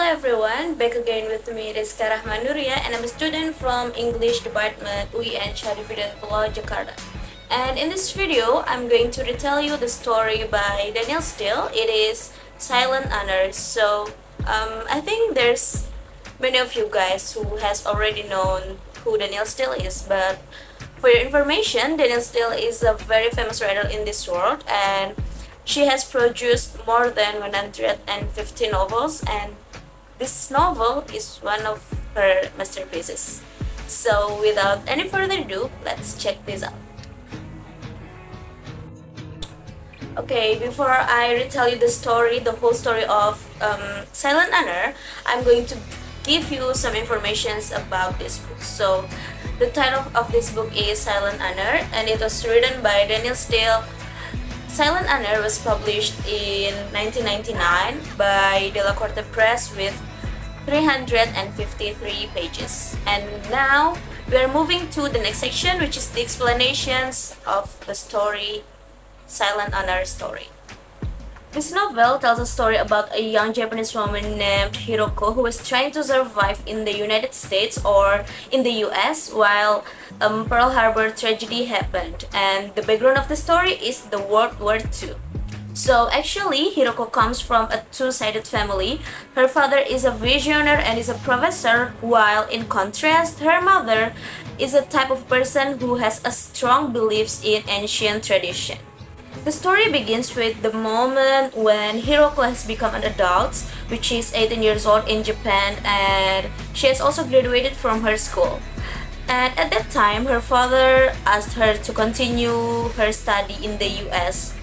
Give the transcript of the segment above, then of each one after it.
everyone, back again with me Rizka Rahma Nuriyah, and I'm a student from English Department UIN Syarifhidayatullah, Jakarta. And in this video, I'm going to retell you the story by Danielle Steele. It is Silent Honor. I think there's many of you guys who has already known who Danielle Steele is, but for your information, Danielle Steele is a very famous writer in this world, and she has produced more than 150 novels, and this novel is one of her masterpieces. So without any further ado, let's check this out. Okay, before I retell you the whole story of Silent Honor, I'm going to give you some informations about this book. So the title of this book is Silent Honor, and it was written by Danielle Steele. Silent Honor was published in 1999 by De La Corte Press with 353 pages. And now we are moving to the next section, which is the explanations of the story, Silent Honor story. This novel tells a story about a young Japanese woman named Hiroko who was trying to survive in the United States or in the US while Pearl Harbor tragedy happened. And the background of the story is the World War II. So actually, Hiroko comes from a two-sided family. Her father is a visionary and is a professor, while in contrast, her mother is a type of person who has a strong beliefs in ancient tradition. The story begins with the moment when Hiroko has become an adult, which is 18 years old in Japan, and she has also graduated from her school. And at that time, her father asked her to continue her study in the US,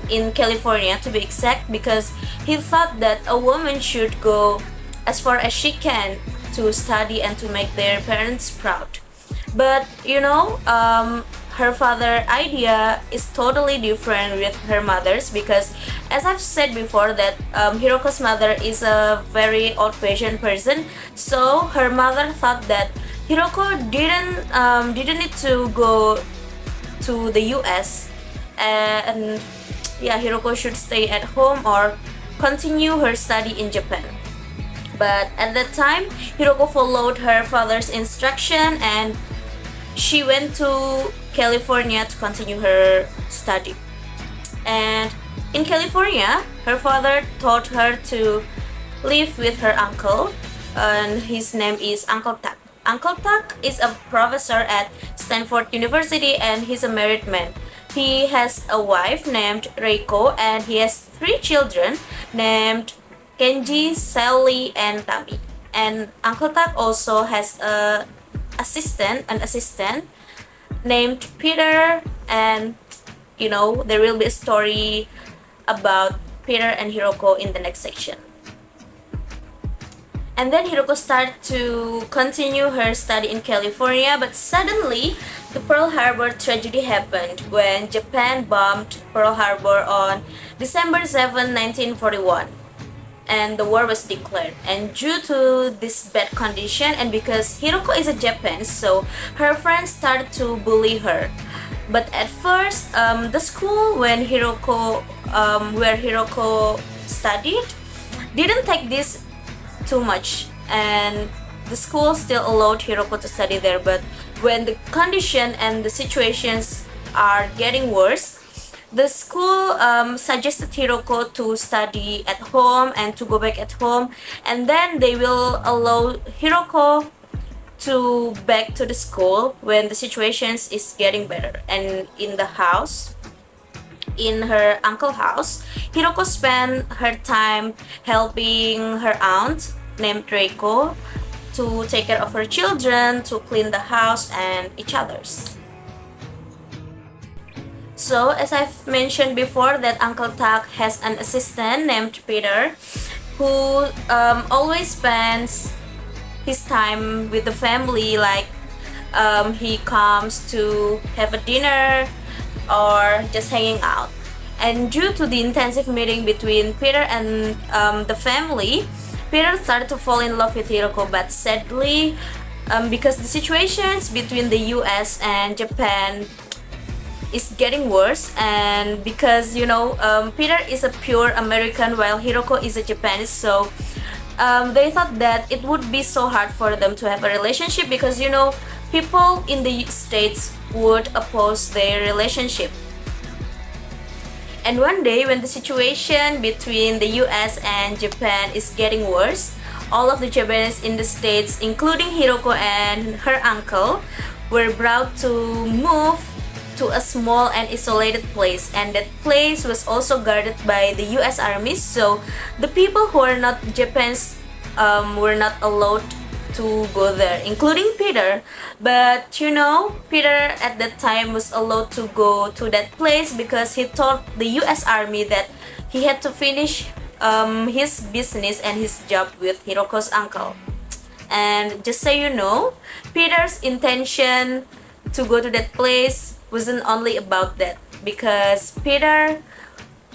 in California to be exact, because he thought that a woman should go as far as she can to study and to make their parents proud. But her father's idea is totally different with her mother's, because as I've said before that Hiroko's mother is a very old-fashioned person. So her mother thought that Hiroko didn't need to go to the US, and Hiroko should stay at home or continue her study in Japan. But at that time, Hiroko followed her father's instruction and she went to California to continue her study. And in California, her father taught her to live with her uncle, and his name is Uncle Tak. Uncle Tak is a professor at Stanford University, and he's a married man. He has a wife named Reiko, and he has 3 children named Kenji, Sally, and Tami. And Uncle Tak also has an assistant named Peter, and there will be a story about Peter and Hiroko in the next section. And then Hiroko started to continue her study in California, but suddenly the Pearl Harbor tragedy happened when Japan bombed Pearl Harbor on December 7, 1941. And the war was declared. And due to this bad condition, and because Hiroko is a Japanese, so her friends started to bully her. But at first, the school where Hiroko studied didn't take this too much, and the school still allowed Hiroko to study there. But when the condition and the situations are getting worse, the school suggested Hiroko to study at home and to go back at home, and then they will allow Hiroko to back to the school when the situations is getting better. And in her uncle's house, Hiroko spent her time helping her aunt named Reiko to take care of her children, to clean the house and each other's. So as I've mentioned before, that Uncle Tak has an assistant named Peter who always spends his time with the family, like he comes to have a dinner or just hanging out. And due to the intensive meeting between Peter and the family, Peter started to fall in love with Hiroko, but sadly, because the situations between the US and Japan is getting worse, and because Peter is a pure American while Hiroko is a Japanese, so they thought that it would be so hard for them to have a relationship because people in the States would oppose their relationship. And one day, when the situation between the US and Japan is getting worse, all of the Japanese in the States, including Hiroko and her uncle, were brought to move to a small and isolated place, and that place was also guarded by the US Army. So the people who are not Japanese were not allowed to go there, including Peter. But Peter at that time was allowed to go to that place because he told the US Army that he had to finish his business and his job with Hiroko's uncle. And just so you know, Peter's intention to go to that place wasn't only about that, because Peter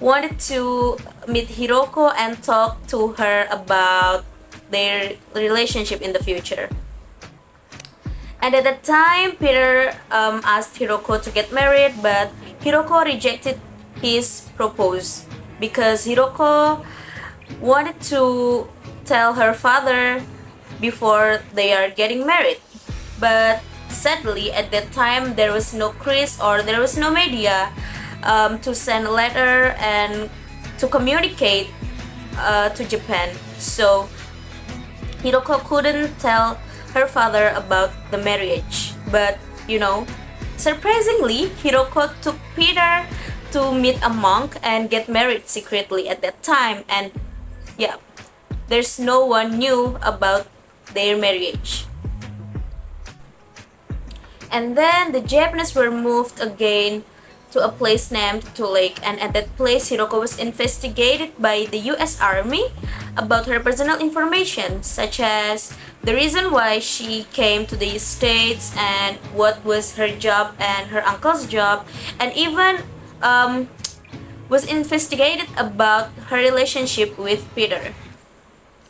wanted to meet Hiroko and talk to her about their relationship in the future. And at that time, Peter asked Hiroko to get married, but Hiroko rejected his proposal because Hiroko wanted to tell her father before they are getting married. But sadly, at that time, there was no Chris or there was no media to send a letter and to communicate to Japan. So Hiroko couldn't tell her father about the marriage. But surprisingly, Hiroko took Peter to meet a monk and get married secretly at that time. And yeah, there's no one knew about their marriage. And then the Japanese were moved again to a place named Lake, and at that place Hiroko was investigated by the US Army about her personal information, such as the reason why she came to the States and what was her job and her uncle's job, and even was investigated about her relationship with Peter.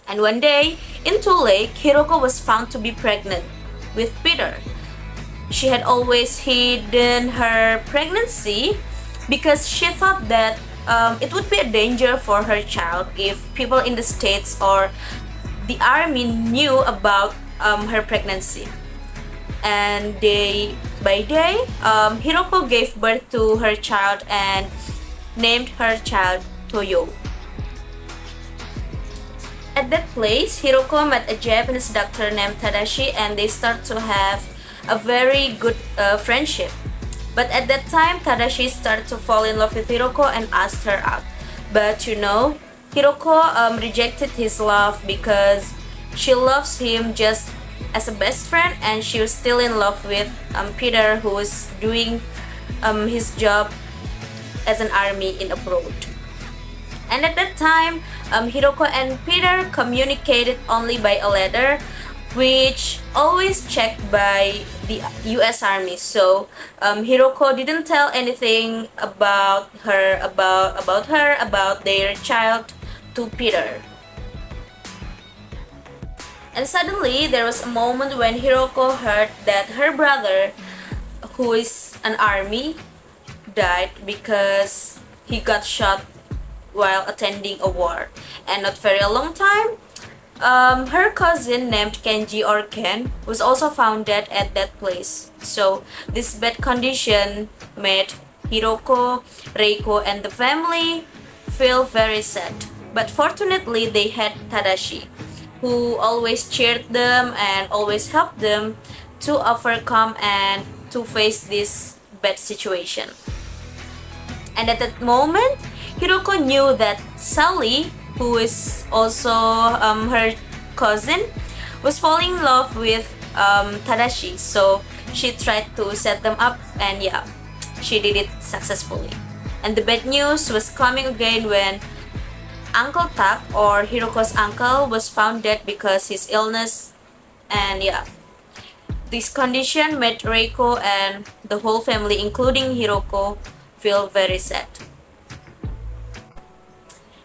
And one day in Lake, Hiroko was found to be pregnant with Peter. She had always hidden her pregnancy because she thought that it would be a danger for her child if people in the States or the army knew about her pregnancy. And day by day, Hiroko gave birth to her child and named her child Toyo. At that place, Hiroko met a Japanese doctor named Tadashi, and they start to have a very good friendship. But at that time, Tadashi started to fall in love with Hiroko and asked her out. But Hiroko rejected his love because she loves him just as a best friend, and she was still in love with Peter, who was doing his job as an army in abroad. And at that time, Hiroko and Peter communicated only by a letter, which always checked by the US Army. So Hiroko didn't tell anything about their child to Peter. And suddenly there was a moment when Hiroko heard that her brother, who is an army, died because he got shot while attending a war. And not very a long time, her cousin named Kenji or Ken was also found dead at that place. So this bad condition made Hiroko, Reiko, and the family feel very sad. But fortunately, they had Tadashi, who always cheered them and always helped them to overcome and to face this bad situation. And at that moment, Hiroko knew that Sally, who is also her cousin, was falling in love with Tadashi. So she tried to set them up, and yeah, she did it successfully. And the bad news was coming again when Uncle Tak, or Hiroko's uncle, was found dead because his illness. And yeah, this condition made Reiko and the whole family, including Hiroko, feel very sad.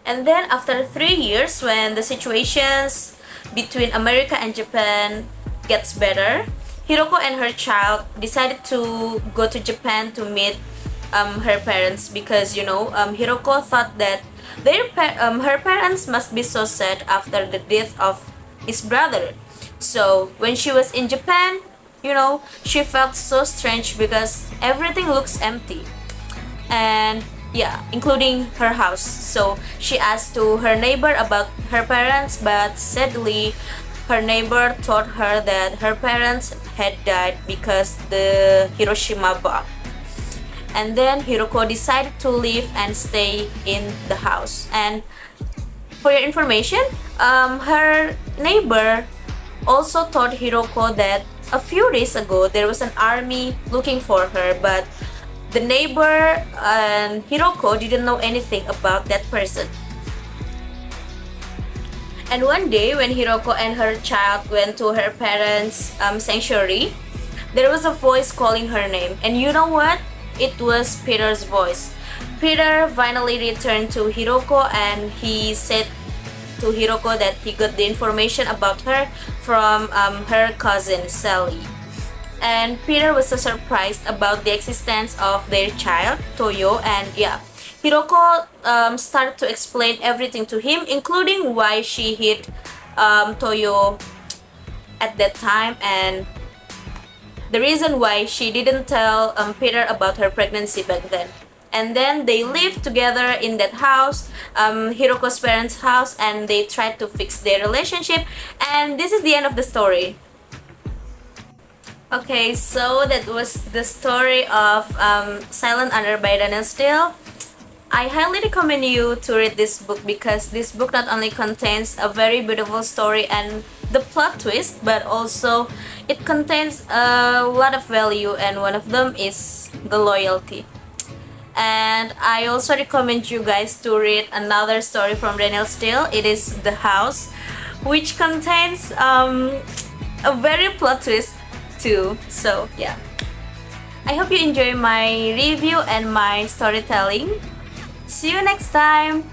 And then after 3 years, when the situations between America and Japan gets better, Hiroko and her child decided to go to Japan to meet her parents, because Hiroko thought that Her parents must be so sad after the death of his brother. So when she was in Japan, she felt so strange because everything looks empty, and yeah, including her house. So she asked to her neighbor about her parents, but sadly her neighbor told her that her parents had died because the Hiroshima bomb. And then Hiroko decided to leave and stay in the house. And for your information, her neighbor also told Hiroko that a few days ago there was an army looking for her, but the neighbor and Hiroko didn't know anything about that person. And one day, when Hiroko and her child went to her parents' sanctuary, there was a voice calling her name. And you know what? It was Peter's voice. Peter finally returned to Hiroko, and he said to Hiroko that he got the information about her from her cousin Sally. And Peter was so surprised about the existence of their child, Toyo, and yeah, Hiroko started to explain everything to him, including why she hid Toyo at that time, and the reason why she didn't tell Peter about her pregnancy back then. And then they lived together in that house, Hiroko's parents' house, and they tried to fix their relationship. And this is the end of the story. Okay, so that was the story of Silent Under by Danielle Steele. I highly recommend you to read this book because this book not only contains a very beautiful story and the plot twist, but also it contains a lot of value, and one of them is the loyalty. And I also recommend you guys to read another story from Danielle Steele. It is The House, which contains a very plot twist too. So yeah, I hope you enjoy my review and my storytelling. See you next time.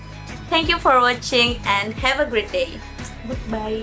Thank you for watching and have a great day. Goodbye.